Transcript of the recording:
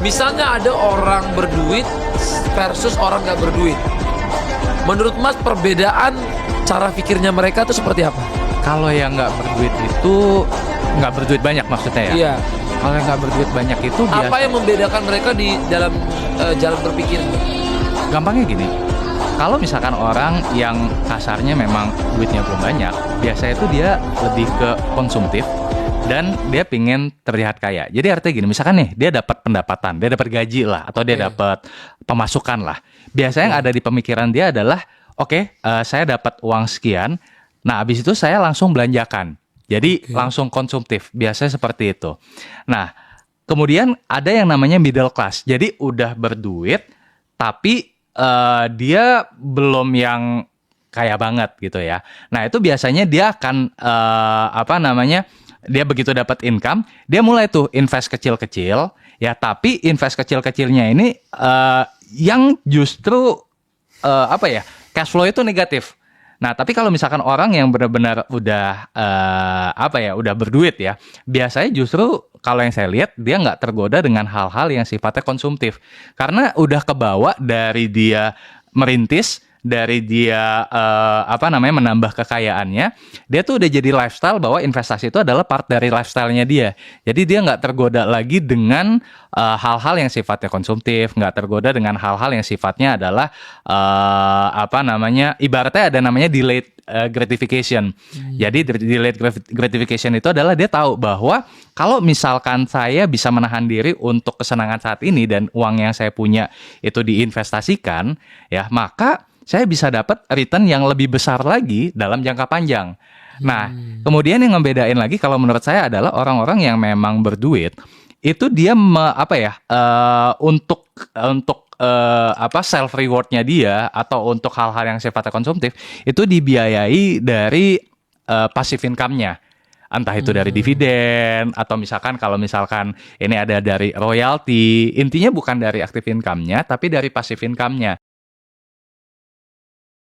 Misalnya ada orang berduit versus orang nggak berduit. Menurut Mas perbedaan cara pikirnya mereka tuh seperti apa? Kalau yang nggak berduit itu nggak berduit banyak maksudnya ya? Iya. Kalau yang nggak berduit banyak itu Apa yang membedakan mereka di dalam jalan berpikir? gampangnya gini. Kalau misalkan orang yang kasarnya memang duitnya belum banyak, biasanya itu dia lebih ke konsumtif dan dia pingin terlihat kaya. Jadi artinya gini, misalkan nih dia dapat pendapatan, dia dapat gaji lah, atau dia dapat pemasukan lah. Biasanya yang ada di pemikiran dia adalah, oke, saya dapat uang sekian, nah habis itu saya langsung belanjakan. Jadi langsung konsumtif, biasanya seperti itu. Nah, kemudian ada yang namanya middle class. Jadi udah berduit, tapi dia belum yang kaya banget gitu ya. Nah itu biasanya dia akan dia begitu dapat income, dia mulai tuh invest kecil-kecil ya. Tapi invest kecil-kecilnya ini yang justru cash flow itu negatif. Nah, tapi kalau misalkan orang yang benar-benar udah udah berduit ya, biasanya justru kalau yang saya lihat dia nggak tergoda dengan hal-hal yang sifatnya konsumtif, karena udah kebawa dari dia merintis, dari dia menambah kekayaannya, dia tuh udah jadi lifestyle bahwa investasi itu adalah part dari lifestyle-nya dia. Jadi dia nggak tergoda lagi dengan hal-hal yang sifatnya konsumtif, nggak tergoda dengan hal-hal yang sifatnya adalah ibaratnya ada namanya delayed gratification. Jadi delayed gratification itu adalah dia tahu bahwa kalau misalkan saya bisa menahan diri untuk kesenangan saat ini dan uang yang saya punya itu diinvestasikan, ya maka saya bisa dapat return yang lebih besar lagi dalam jangka panjang. Nah, kemudian yang ngebedain lagi kalau menurut saya adalah orang-orang yang memang berduit itu dia untuk self rewardnya dia atau untuk hal-hal yang sifatnya konsumtif itu dibiayai dari passive income-nya. Entah itu dari dividen atau misalkan kalau misalkan ini ada dari royalti, intinya bukan dari active income-nya tapi dari passive income-nya.